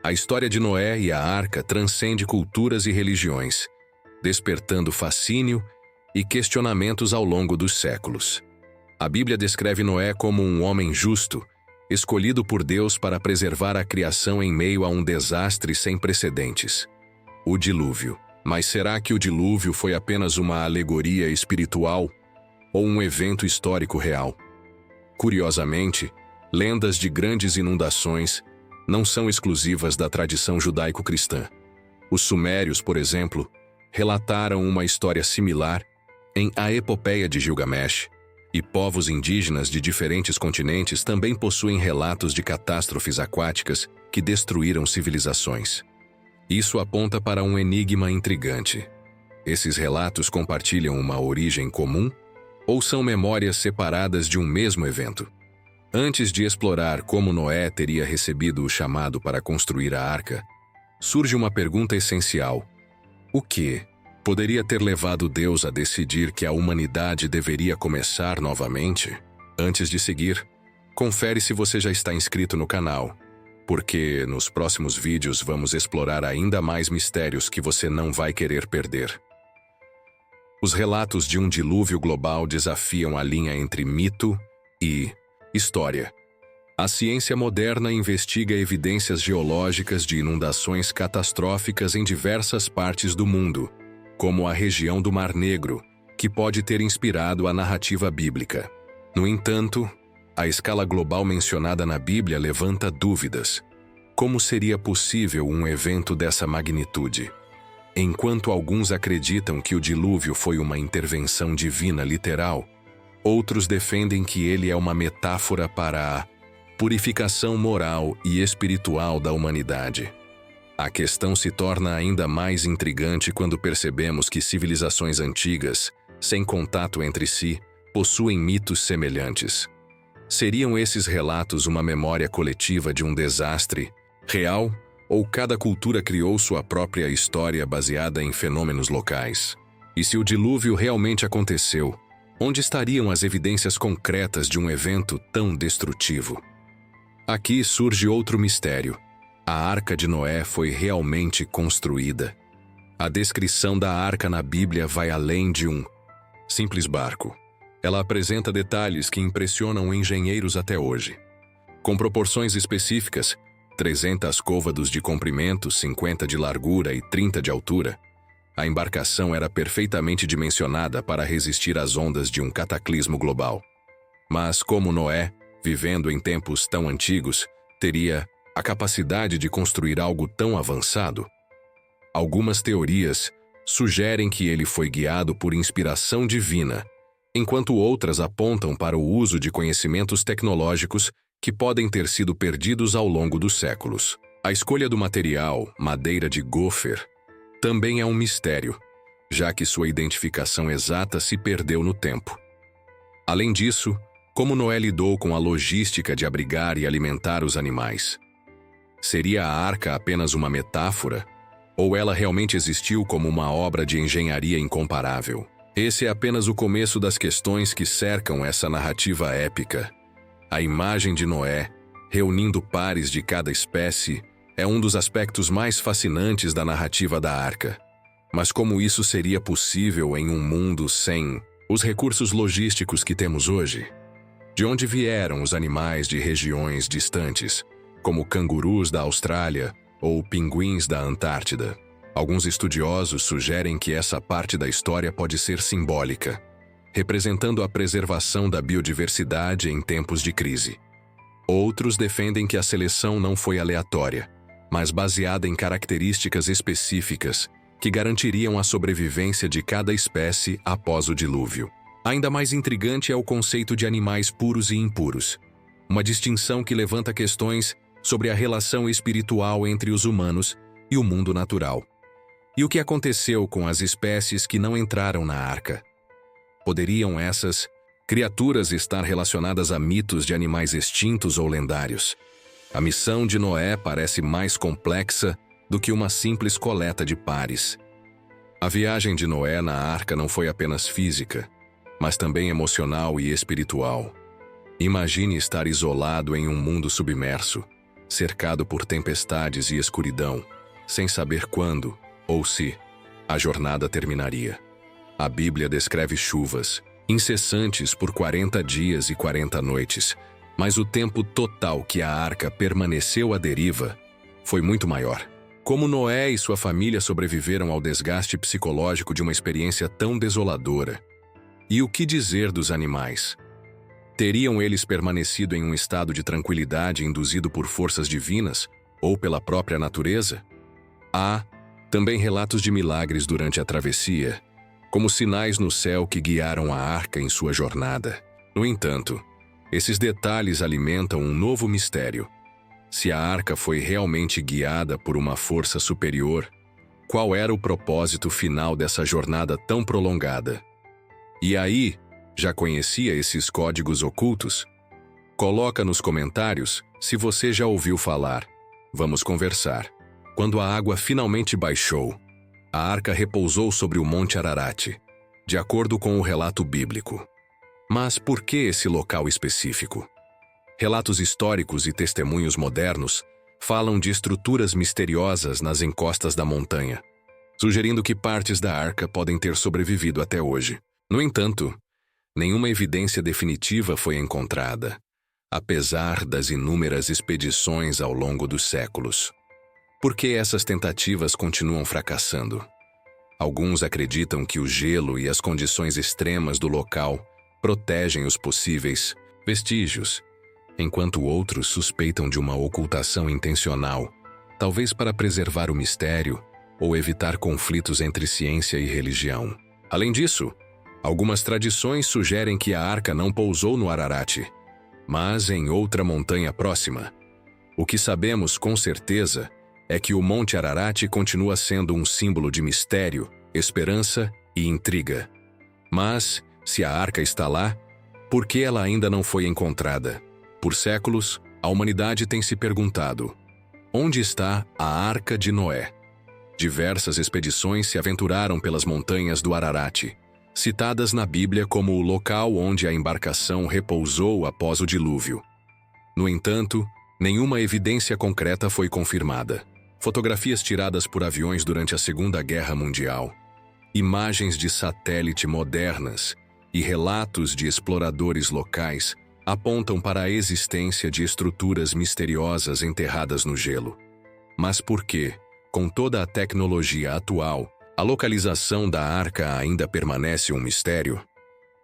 A história de Noé e a Arca transcende culturas e religiões, despertando fascínio e questionamentos ao longo dos séculos. A Bíblia descreve Noé como um homem justo, escolhido por Deus para preservar a criação em meio a um desastre sem precedentes: o dilúvio. Mas será que o dilúvio foi apenas uma alegoria espiritual ou um evento histórico real? Curiosamente, lendas de grandes inundações não são exclusivas da tradição judaico-cristã. Os sumérios, por exemplo, relataram uma história similar em A Epopeia de Gilgamesh, e povos indígenas de diferentes continentes também possuem relatos de catástrofes aquáticas que destruíram civilizações. Isso aponta para um enigma intrigante. Esses relatos compartilham uma origem comum ou são memórias separadas de um mesmo evento? Antes de explorar como Noé teria recebido o chamado para construir a arca, surge uma pergunta essencial: o que poderia ter levado Deus a decidir que a humanidade deveria começar novamente? Antes de seguir, confere se você já está inscrito no canal, porque nos próximos vídeos vamos explorar ainda mais mistérios que você não vai querer perder. Os relatos de um dilúvio global desafiam a linha entre mito e história. A ciência moderna investiga evidências geológicas de inundações catastróficas em diversas partes do mundo, como a região do Mar Negro, que pode ter inspirado a narrativa bíblica. No entanto, a escala global mencionada na Bíblia levanta dúvidas. Como seria possível um evento dessa magnitude? Enquanto alguns acreditam que o dilúvio foi uma intervenção divina literal, outros defendem que ele é uma metáfora para a purificação moral e espiritual da humanidade. A questão se torna ainda mais intrigante quando percebemos que civilizações antigas, sem contato entre si, possuem mitos semelhantes. Seriam esses relatos uma memória coletiva de um desastre real, ou cada cultura criou sua própria história baseada em fenômenos locais? E se o dilúvio realmente aconteceu, onde estariam as evidências concretas de um evento tão destrutivo? Aqui surge outro mistério. A Arca de Noé foi realmente construída? A descrição da arca na Bíblia vai além de um simples barco. Ela apresenta detalhes que impressionam engenheiros até hoje. Com proporções específicas, 300 côvados de comprimento, 50 de largura e 30 de altura, a embarcação era perfeitamente dimensionada para resistir às ondas de um cataclismo global. Mas como Noé, vivendo em tempos tão antigos, teria a capacidade de construir algo tão avançado? Algumas teorias sugerem que ele foi guiado por inspiração divina, enquanto outras apontam para o uso de conhecimentos tecnológicos que podem ter sido perdidos ao longo dos séculos. A escolha do material, madeira de gofer, também é um mistério, já que sua identificação exata se perdeu no tempo. Além disso, como Noé lidou com a logística de abrigar e alimentar os animais? Seria a arca apenas uma metáfora, ou ela realmente existiu como uma obra de engenharia incomparável? Esse é apenas o começo das questões que cercam essa narrativa épica. A imagem de Noé, reunindo pares de cada espécie, é um dos aspectos mais fascinantes da narrativa da Arca. Mas como isso seria possível em um mundo sem os recursos logísticos que temos hoje? De onde vieram os animais de regiões distantes, como cangurus da Austrália ou pinguins da Antártida? Alguns estudiosos sugerem que essa parte da história pode ser simbólica, representando a preservação da biodiversidade em tempos de crise. Outros defendem que a seleção não foi aleatória, mas baseada em características específicas que garantiriam a sobrevivência de cada espécie após o dilúvio. Ainda mais intrigante é o conceito de animais puros e impuros, uma distinção que levanta questões sobre a relação espiritual entre os humanos e o mundo natural. E o que aconteceu com as espécies que não entraram na arca? Poderiam essas criaturas estar relacionadas a mitos de animais extintos ou lendários? A missão de Noé parece mais complexa do que uma simples coleta de pares. A viagem de Noé na arca não foi apenas física, mas também emocional e espiritual. Imagine estar isolado em um mundo submerso, cercado por tempestades e escuridão, sem saber quando, ou se, a jornada terminaria. A Bíblia descreve chuvas, incessantes por 40 dias e 40 noites, mas o tempo total que a arca permaneceu à deriva foi muito maior. Como Noé e sua família sobreviveram ao desgaste psicológico de uma experiência tão desoladora? E o que dizer dos animais? Teriam eles permanecido em um estado de tranquilidade induzido por forças divinas ou pela própria natureza? Há também relatos de milagres durante a travessia, como sinais no céu que guiaram a arca em sua jornada. No entanto, esses detalhes alimentam um novo mistério. Se a arca foi realmente guiada por uma força superior, qual era o propósito final dessa jornada tão prolongada? E aí, já conhecia esses códigos ocultos? Coloca nos comentários se você já ouviu falar. Vamos conversar. Quando a água finalmente baixou, a arca repousou sobre o Monte Ararat, de acordo com o relato bíblico. Mas por que esse local específico? Relatos históricos e testemunhos modernos falam de estruturas misteriosas nas encostas da montanha, sugerindo que partes da arca podem ter sobrevivido até hoje. No entanto, nenhuma evidência definitiva foi encontrada, apesar das inúmeras expedições ao longo dos séculos. Por que essas tentativas continuam fracassando? Alguns acreditam que o gelo e as condições extremas do local protegem os possíveis vestígios, enquanto outros suspeitam de uma ocultação intencional, talvez para preservar o mistério ou evitar conflitos entre ciência e religião. Além disso, algumas tradições sugerem que a arca não pousou no Ararat, mas em outra montanha próxima. O que sabemos com certeza é que o Monte Ararat continua sendo um símbolo de mistério, esperança e intriga. Mas, se a arca está lá, por que ela ainda não foi encontrada? Por séculos, a humanidade tem se perguntado: onde está a Arca de Noé? Diversas expedições se aventuraram pelas montanhas do Ararat, citadas na Bíblia como o local onde a embarcação repousou após o dilúvio. No entanto, nenhuma evidência concreta foi confirmada. Fotografias tiradas por aviões durante a Segunda Guerra Mundial, imagens de satélite modernas e relatos de exploradores locais apontam para a existência de estruturas misteriosas enterradas no gelo. Mas por que, com toda a tecnologia atual, a localização da arca ainda permanece um mistério?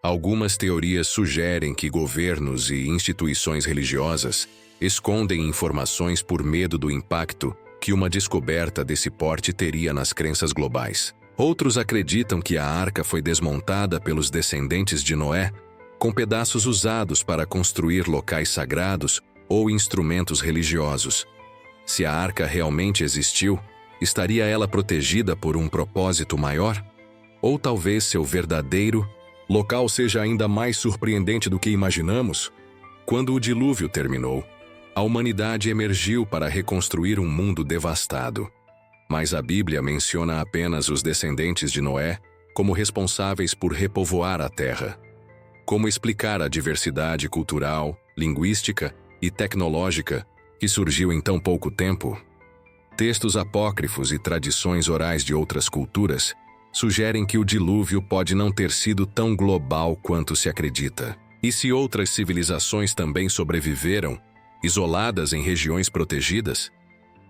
Algumas teorias sugerem que governos e instituições religiosas escondem informações por medo do impacto que uma descoberta desse porte teria nas crenças globais. Outros acreditam que a arca foi desmontada pelos descendentes de Noé, com pedaços usados para construir locais sagrados ou instrumentos religiosos. Se a arca realmente existiu, estaria ela protegida por um propósito maior? Ou talvez seu verdadeiro local seja ainda mais surpreendente do que imaginamos? Quando o dilúvio terminou, a humanidade emergiu para reconstruir um mundo devastado. Mas a Bíblia menciona apenas os descendentes de Noé como responsáveis por repovoar a terra. Como explicar a diversidade cultural, linguística e tecnológica que surgiu em tão pouco tempo? Textos apócrifos e tradições orais de outras culturas sugerem que o dilúvio pode não ter sido tão global quanto se acredita. E se outras civilizações também sobreviveram, isoladas em regiões protegidas,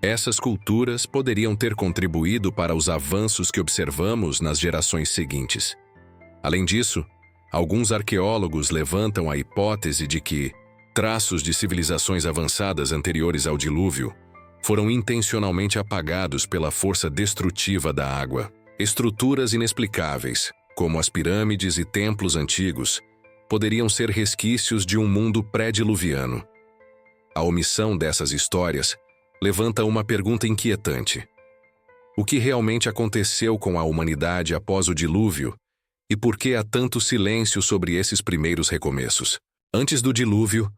essas culturas poderiam ter contribuído para os avanços que observamos nas gerações seguintes. Além disso, alguns arqueólogos levantam a hipótese de que traços de civilizações avançadas anteriores ao dilúvio foram intencionalmente apagados pela força destrutiva da água. Estruturas inexplicáveis, como as pirâmides e templos antigos, poderiam ser resquícios de um mundo pré-diluviano. A omissão dessas histórias levanta uma pergunta inquietante. O que realmente aconteceu com a humanidade após o dilúvio e por que há tanto silêncio sobre esses primeiros recomeços? Antes do dilúvio,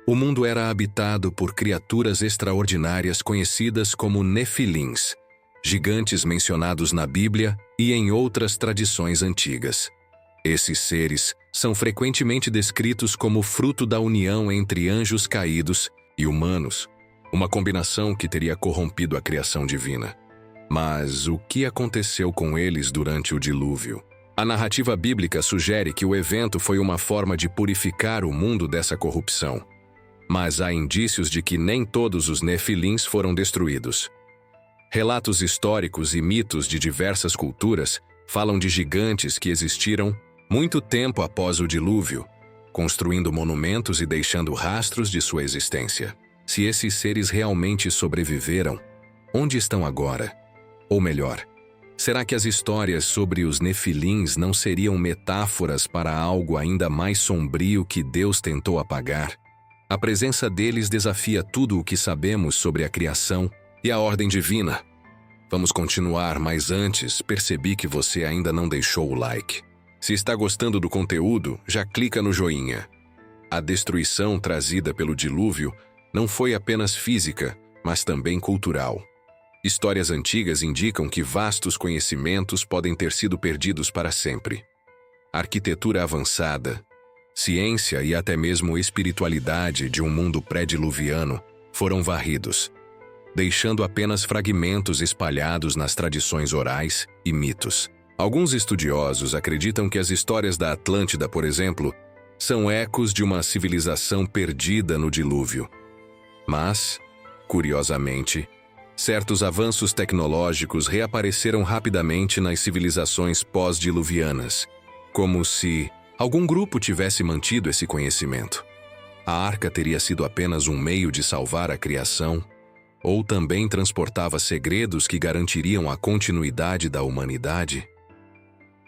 o mundo era habitado por criaturas extraordinárias conhecidas como Nefilins, gigantes mencionados na Bíblia e em outras tradições antigas. Esses seres são frequentemente descritos como fruto da união entre anjos caídos e humanos, Uma combinação que teria corrompido a criação divina. Mas o que aconteceu com eles durante o dilúvio? A narrativa bíblica sugere que o evento foi uma forma de purificar o mundo dessa corrupção. Mas há indícios de que nem todos os nefilins foram destruídos. Relatos históricos e mitos de diversas culturas falam de gigantes que existiram muito tempo após o dilúvio, construindo monumentos e deixando rastros de sua existência. Se esses seres realmente sobreviveram, onde estão agora? Ou melhor, será que as histórias sobre os nefilins não seriam metáforas para algo ainda mais sombrio que Deus tentou apagar? A presença deles desafia tudo o que sabemos sobre a criação e a ordem divina. Vamos continuar, mas antes, percebi que você ainda não deixou o like. Se está gostando do conteúdo, já clica no joinha. A destruição trazida pelo dilúvio não foi apenas física, mas também cultural. Histórias antigas indicam que vastos conhecimentos podem ter sido perdidos para sempre. Arquitetura avançada, ciência e até mesmo espiritualidade de um mundo pré-diluviano foram varridos, deixando apenas fragmentos espalhados nas tradições orais e mitos. Alguns estudiosos acreditam que as histórias da Atlântida, por exemplo, são ecos de uma civilização perdida no dilúvio. Mas, curiosamente, certos avanços tecnológicos reapareceram rapidamente nas civilizações pós-diluvianas, como se algum grupo tivesse mantido esse conhecimento. A arca teria sido apenas um meio de salvar a criação, ou também transportava segredos que garantiriam a continuidade da humanidade?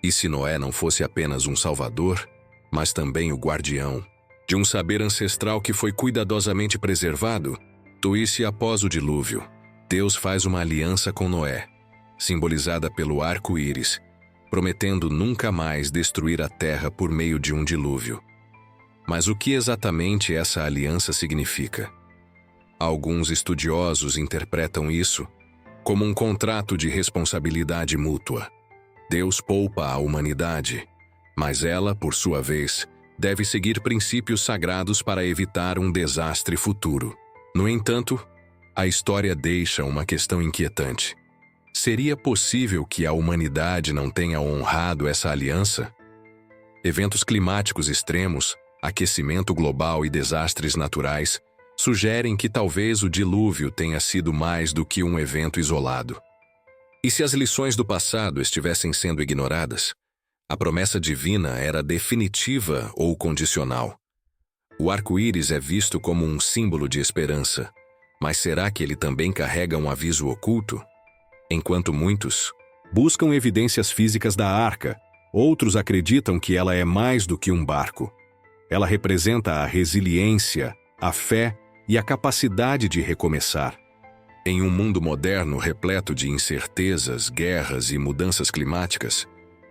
E se Noé não fosse apenas um salvador, mas também o guardião de um saber ancestral que foi cuidadosamente preservado? Tuísse após o dilúvio, Deus faz uma aliança com Noé, simbolizada pelo arco-íris, prometendo nunca mais destruir a terra por meio de um dilúvio. Mas o que exatamente essa aliança significa? Alguns estudiosos interpretam isso como um contrato de responsabilidade mútua. Deus poupa a humanidade, mas ela, por sua vez, deve seguir princípios sagrados para evitar um desastre futuro. No entanto, a história deixa uma questão inquietante. Seria possível que a humanidade não tenha honrado essa aliança? Eventos climáticos extremos, aquecimento global e desastres naturais sugerem que talvez o dilúvio tenha sido mais do que um evento isolado. E se as lições do passado estivessem sendo ignoradas? A promessa divina era definitiva ou condicional? O arco-íris é visto como um símbolo de esperança, mas será que ele também carrega um aviso oculto? Enquanto muitos buscam evidências físicas da arca, outros acreditam que ela é mais do que um barco. Ela representa a resiliência, a fé e a capacidade de recomeçar. Em um mundo moderno repleto de incertezas, guerras e mudanças climáticas,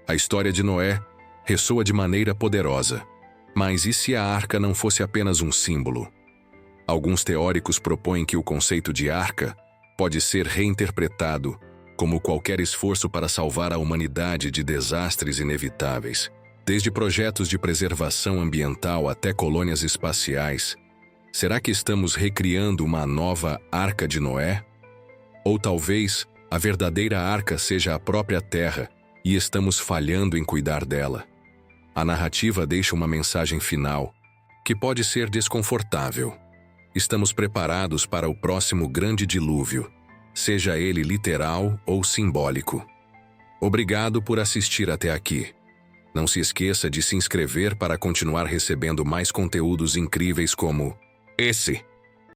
a história de Noé ressoa de maneira poderosa. Mas e se a arca não fosse apenas um símbolo? Alguns teóricos propõem que o conceito de arca pode ser reinterpretado como qualquer esforço para salvar a humanidade de desastres inevitáveis. Desde projetos de preservação ambiental até colônias espaciais, será que estamos recriando uma nova Arca de Noé? Ou talvez a verdadeira arca seja a própria Terra e estamos falhando em cuidar dela? A narrativa deixa uma mensagem final, que pode ser desconfortável. Estamos preparados para o próximo grande dilúvio, seja ele literal ou simbólico. Obrigado por assistir até aqui. Não se esqueça de se inscrever para continuar recebendo mais conteúdos incríveis como esse.